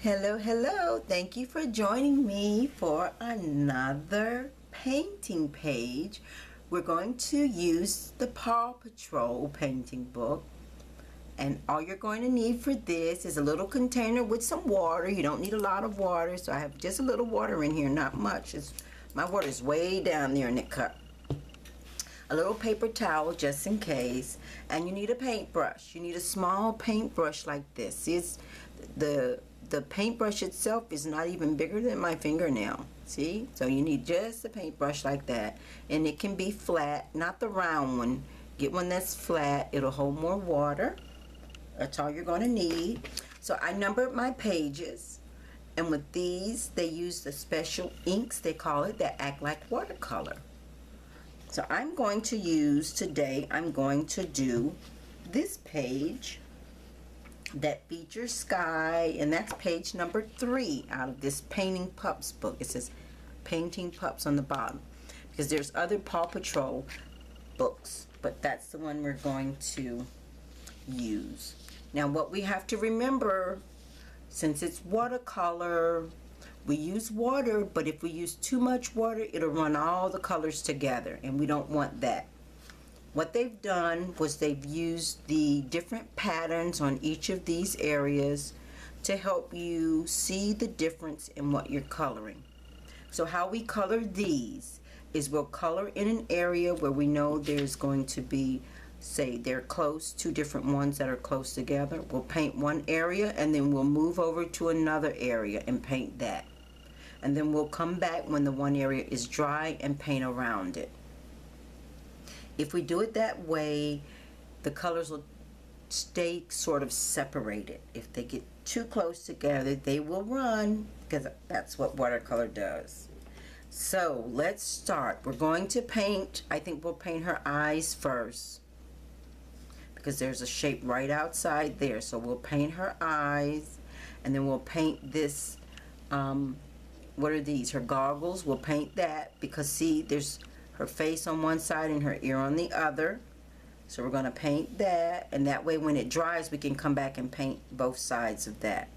Hello, hello. Thank you for joining me for another painting page. We're going to use the Paw Patrol painting book. And all you're going to need for this is a little container with some water. You don't need a lot of water, so I have just a little water in here, not much. My water is way down there in the cup. A little paper towel just in case, and you need a paintbrush. You need a small paintbrush like this. It's the paintbrush itself is not even bigger than my fingernail. See? So you need just a paintbrush like that, and it can be flat, not the round one. Get one that's flat. It'll hold more water. That's all you're going to need. So I numbered my pages, and with these they use the special inks, they call it, that act like watercolor. So I'm going to use today, I'm going to do this page that features Skye, and that's page number 3 out of this Painting Pups book. It says Painting Pups on the bottom, because there's other Paw Patrol books, but that's the one we're going to use. Now what we have to remember, since it's watercolor, we use water, but if we use too much water, it'll run all the colors together, and we don't want that. What they've done was they've used the different patterns on each of these areas to help you see the difference in what you're coloring. So how we color these is we'll color in an area where we know there's going to be, say they're close, two different ones that are close together. We'll paint one area, and then we'll move over to another area and paint that. And then we'll come back when the one area is dry and paint around it. If we do it that way, the colors will stay sort of separated. If they get too close together, they will run, because that's what watercolor does. So let's start. We're going to paint, I think we'll paint her eyes first, because there's a shape right outside there. So we'll paint her eyes, and then we'll paint this, what are these? Her goggles. We'll paint that, because see, there's her face on one side and her ear on the other. So we're going to paint that, and that way when it dries we can come back and paint both sides of that.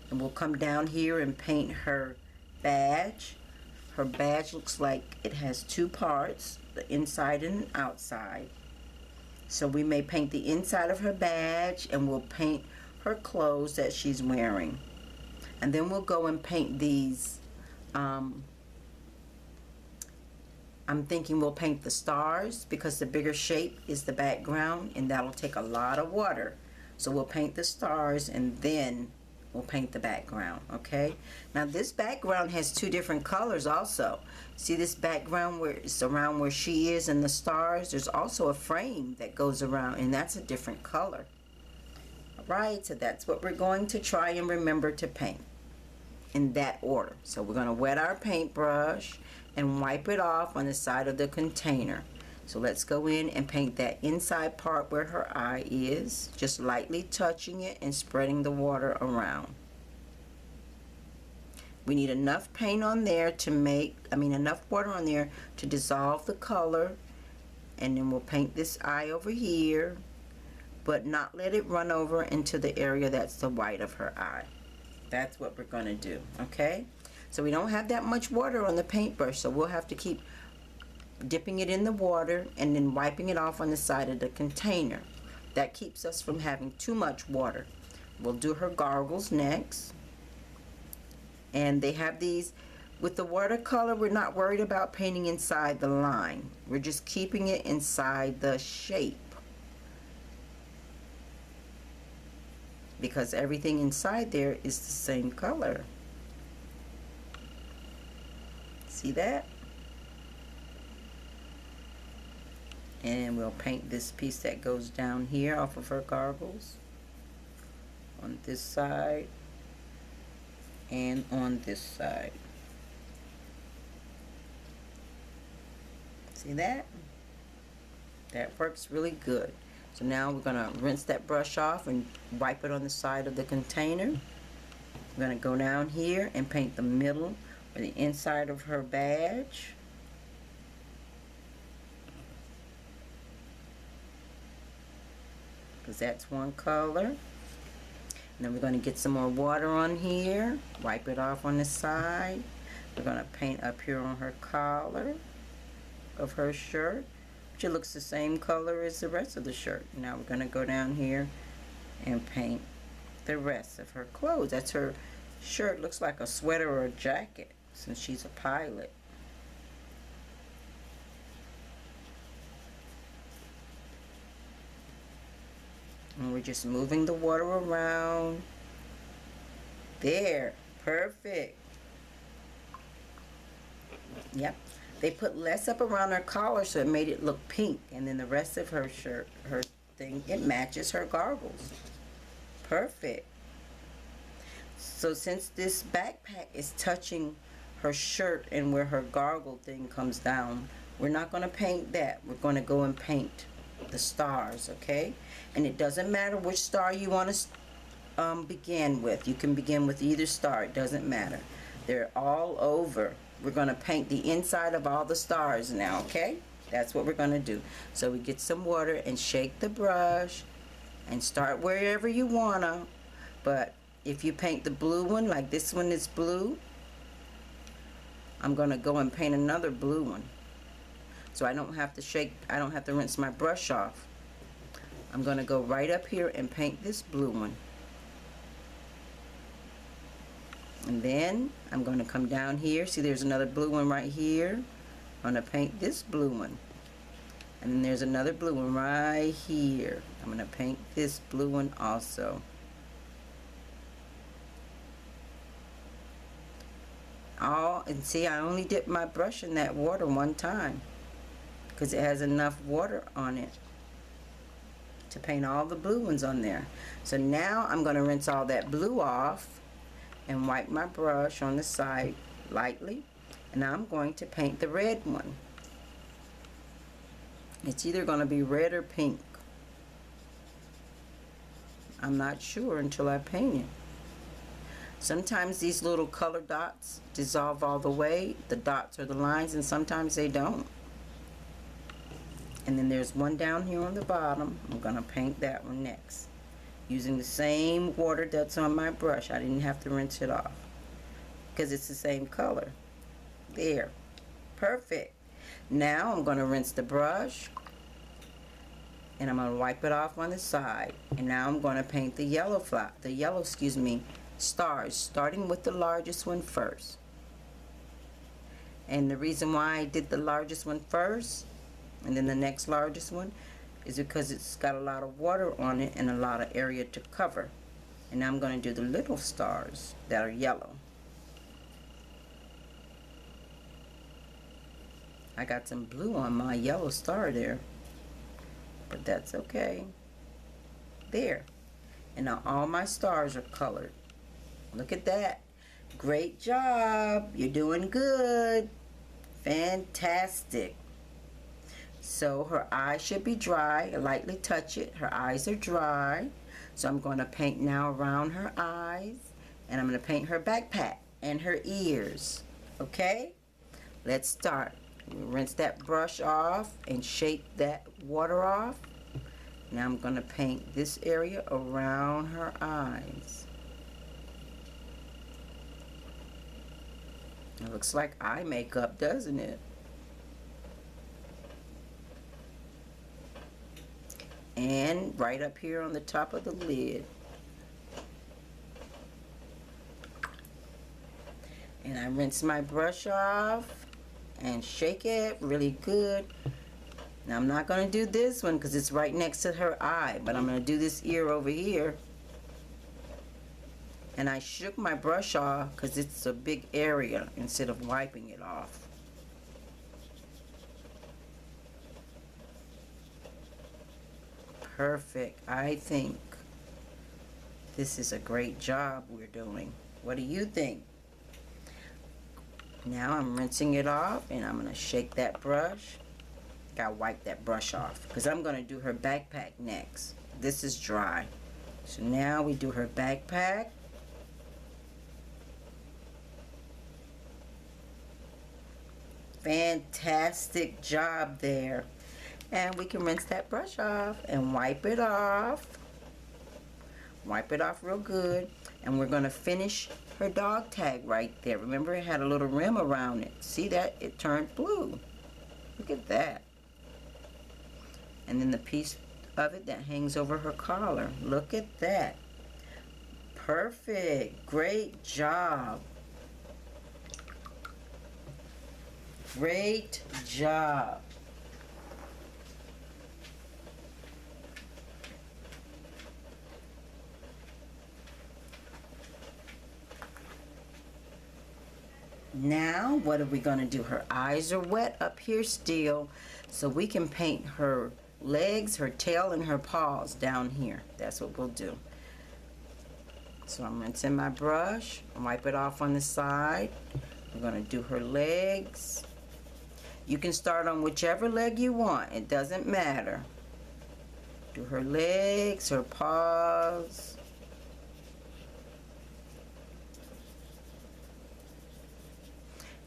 And we'll come down here and paint her badge. Her badge looks like it has two parts, the inside and the outside. So we may paint the inside of her badge, and we'll paint her clothes that she's wearing. And then we'll go and paint these, I'm thinking we'll paint the stars, because the bigger shape is the background, and that'll take a lot of water. So we'll paint the stars, and then we'll paint the background. Okay, now this background has two different colors also. See this background where it's around where she is and the stars? There's also a frame that goes around, and that's a different color. Alright, so that's what we're going to try and remember to paint in that order. So we're going to wet our paintbrush and wipe it off on the side of the container. So let's go in and paint that inside part where her eye is, just lightly touching it and spreading the water around. We need enough paint on there to make, enough water on there to dissolve the color, and then we'll paint this eye over here, but not let it run over into the area that's the white of her eye. That's what we're going to do, okay? So we don't have that much water on the paintbrush, so we'll have to keep dipping it in the water and then wiping it off on the side of the container. That keeps us from having too much water. We'll do her goggles next. And they have these, with the watercolor, we're not worried about painting inside the line. We're just keeping it inside the shape, because everything inside there is the same color. See that? And we'll paint this piece that goes down here off of her goggles on this side and on this side. See that? That works really good. So now we're going to rinse that brush off and wipe it on the side of the container. We're going to go down here and paint the middle or the inside of her badge. because that's one color. Then we're going to get some more water on here, wipe it off on the side. We're going to paint up here on her collar of her shirt, which it looks the same color as the rest of the shirt. Now we're going to go down here and paint the rest of her clothes. That's her shirt. Looks like a sweater or a jacket since she's a pilot. And we're just moving the water around. There, perfect. Yep. They put less up around her collar so it made it look pink. And then the rest of her shirt, her thing, it matches her goggles. Perfect. So since this backpack is touching her shirt and where her goggle thing comes down, we're not going to paint that. We're going to go and paint the stars, okay? And it doesn't matter which star you want to begin with. You can begin with either star. It doesn't matter. They're all over. We're going to paint the inside of all the stars now, okay? That's what we're going to do. So we get some water and shake the brush and start wherever you want to. But if you paint the blue one, like this one is blue, I'm going to go and paint another blue one. So I don't have to shake, I don't have to rinse my brush off. I'm going to go right up here and paint this blue one. And then I'm going to come down here. See, there's another blue one right here. I'm going to paint this blue one. And then there's another blue one right here. I'm going to paint this blue one also. And see, I only dip my brush in that water one time because it has enough water on it to paint all the blue ones on there. So now I'm going to rinse all that blue off and wipe my brush on the side lightly, and I'm going to paint the red one. It's either going to be red or pink. I'm not sure until I paint it. Sometimes these little color dots dissolve all the way. The dots are the lines, and sometimes they don't. And then there's one down here on the bottom. I'm going to paint that one next, using the same water that's on my brush. I didn't have to rinse it off because it's the same color. There. Perfect. Now I'm going to rinse the brush and I'm going to wipe it off on the side. And now I'm going to paint the yellow stars, starting with the largest one first. And the reason why I did the largest one first and then the next largest one is because it's got a lot of water on it and a lot of area to cover. And now I'm going to do the little stars that are yellow. I got some blue on my yellow star there, but that's okay. There. And now all my stars are colored. Look at that. Great job. You're doing good. Fantastic. So her eyes should be dry. Lightly touch it. Her eyes are dry. So I'm going to paint now around her eyes. And I'm going to paint her backpack and her ears. Okay? Let's start. Rinse that brush off and shake that water off. Now I'm going to paint this area around her eyes. It looks like eye makeup, doesn't it? And right up here on the top of the lid. And I rinse my brush off and shake it really good. Now I'm not going to do this one because it's right next to her eye, but I'm going to do this ear over here. And I shook my brush off because it's a big area instead of wiping it off. Perfect. I think this is a great job we're doing. What do you think? Now I'm rinsing it off and I'm going to shake that brush. Gotta wipe that brush off because I'm going to do her backpack next. This is dry. So now we do her backpack. Fantastic job there. And we can rinse that brush off and wipe it off. Wipe it off real good. And we're going to finish her dog tag right there. Remember, it had a little rim around it. See that? It turned blue. Look at that. And then the piece of it that hangs over her collar. Look at that. Perfect. Great job. Great job. Now, what are we going to do? Her eyes are wet up here still, so we can paint her legs, her tail, and her paws down here. That's what we'll do. So I'm rinsing my brush, wipe it off on the side. We're going to do her legs. You can start on whichever leg you want. It doesn't matter. Do her legs, her paws.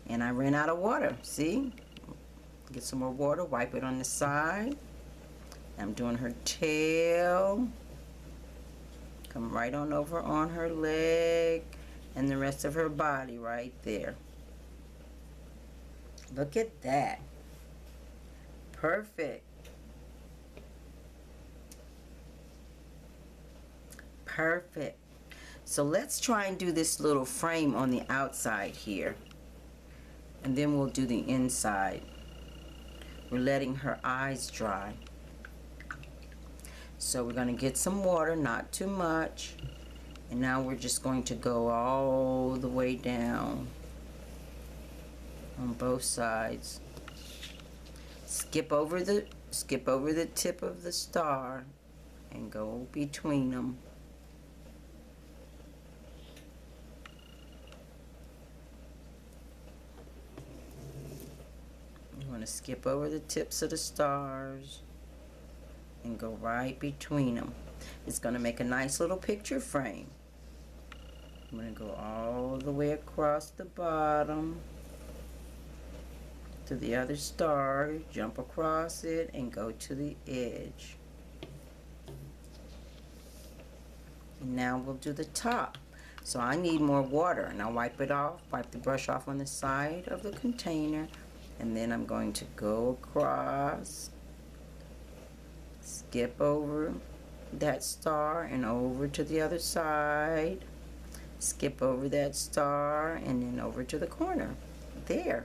And I ran out of water, see? Get some more water, wipe it on the side. I'm doing her tail. Come right on over on her leg and the rest of her body right there. Look at that. Perfect. Perfect. So let's try and do this little frame on the outside here. And then we'll do the inside. We're letting her eyes dry. So we're going to get some water, not too much. And now we're just going to go all the way down on both sides. Skip over the tip of the star and go between them. You want to skip over the tips of the stars and go right between them. It's going to make a nice little picture frame. I'm going to go all the way across the bottom to the other star, jump across it, and go to the edge. And now we'll do the top. So I need more water, and I'll wipe it off, wipe the brush off on the side of the container, and then I'm going to go across, skip over that star and over to the other side, skip over that star and then over to the corner. There.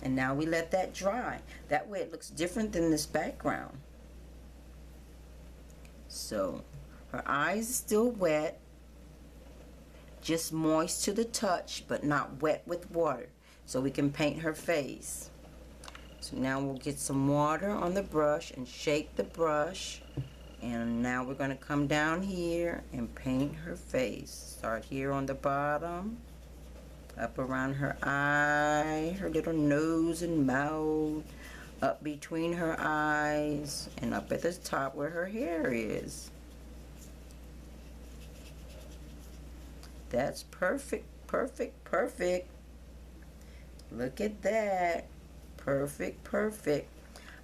And now we let that dry. That way it looks different than this background. So her eyes are still wet, just moist to the touch, but not wet with water. So we can paint her face. So now we'll get some water on the brush and shake the brush. And now we're going to come down here and paint her face. Start here on the bottom, up around her eye, her little nose and mouth, up between her eyes, and up at the top where her hair is. That's perfect, perfect, perfect. Look at that. Perfect, perfect.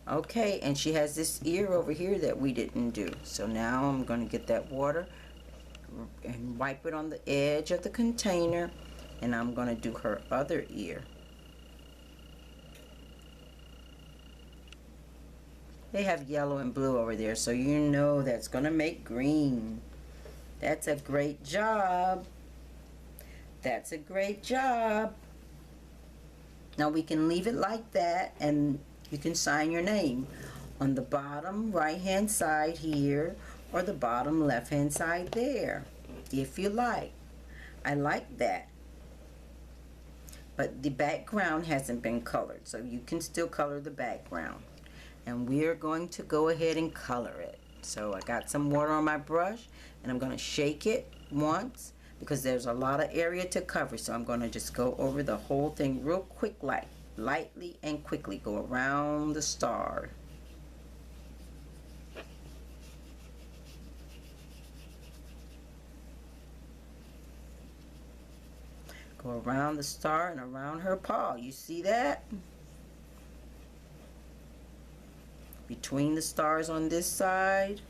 Okay, and she has this ear over here that we didn't do. So now I'm going to get that water and wipe it on the edge of the container, and I'm going to do her other ear. They have yellow and blue over there, so you know that's going to make green. That's a great job. That's a great job. Now we can leave it like that, and you can sign your name on the bottom right hand side here or the bottom left hand side there, if you like. I like that. But the background hasn't been colored, so you can still color the background. And we're going to go ahead and color it. So I got some water on my brush, and I'm going to shake it once because there's a lot of area to cover. So I'm going to just go over the whole thing real quick, lightly and quickly. Go around the star. Go around the star and around her paw. You see that? Between the stars on this side.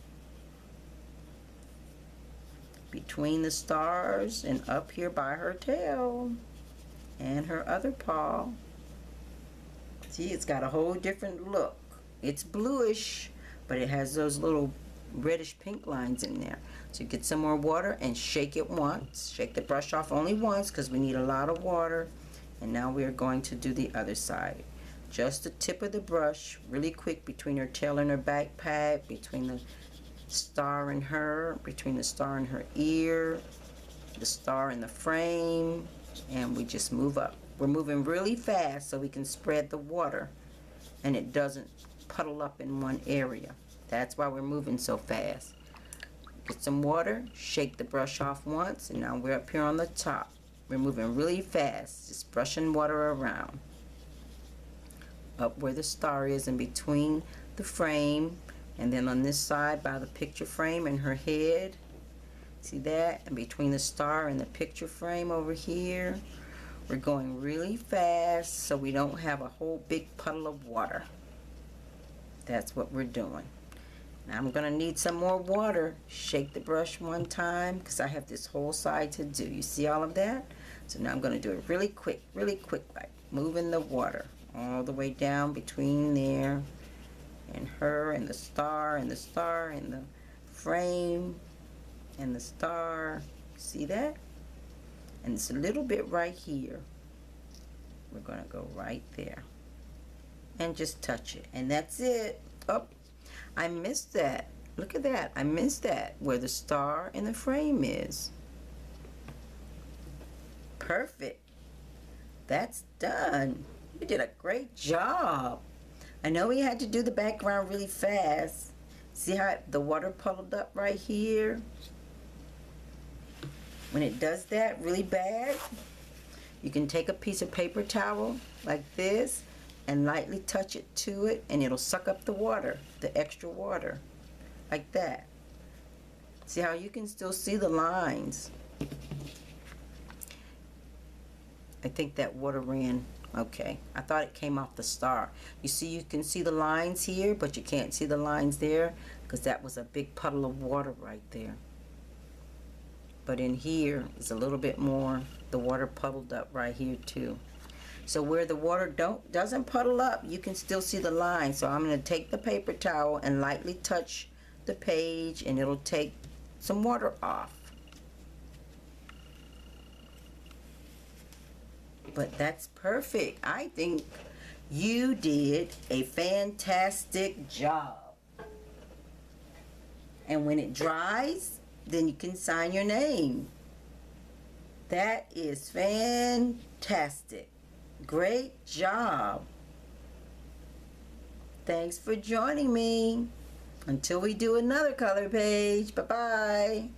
between the stars and up here by her tail and her other paw. See, it's got a whole different look. It's bluish, but it has those little reddish pink lines in there. So get some more water and shake it once. Shake the brush off only once because we need a lot of water. And now we are going to do the other side. Just the tip of the brush, really quick, between her tail and her backpack, between the star and her, between the star and her ear, the star and the frame, and we just move up. We're moving really fast so we can spread the water and it doesn't puddle up in one area. That's why we're moving so fast. Get some water, shake the brush off once, and now we're up here on the top. We're moving really fast, just brushing water around. Up where the star is in between the frame, and then on this side by the picture frame and her head. See that? And between the star and the picture frame over here. We're going really fast so we don't have a whole big puddle of water. That's what we're doing. Now I'm going to need some more water. Shake the brush one time because I have this whole side to do. You see all of that? So now I'm going to do it really quick, like moving the water all the way down between there and her and the star and the star and the frame and the star. See that? And it's a little bit right here. We're going to go right there and just touch it, and that's it. Oh, I missed that. Look at that. I missed that where the star and the frame is. Perfect. That's done. You did a great job. I know we had to do the background really fast. See how the water puddled up right here? When it does that really bad, you can take a piece of paper towel like this and lightly touch it to it, and it'll suck up the water, the extra water, like that. See how you can still see the lines? I think that water ran. Okay, I thought it came off the star. You see, you can see the lines here, but you can't see the lines there because that was a big puddle of water right there. But in here is a little bit more. The water puddled up right here too. So where the water doesn't puddle up, you can still see the line. So I'm going to take the paper towel and lightly touch the page, and it'll take some water off. But that's perfect. I think you did a fantastic job. And when it dries, then you can sign your name. That is fantastic. Great job. Thanks for joining me. Until we do another color page. Bye-bye.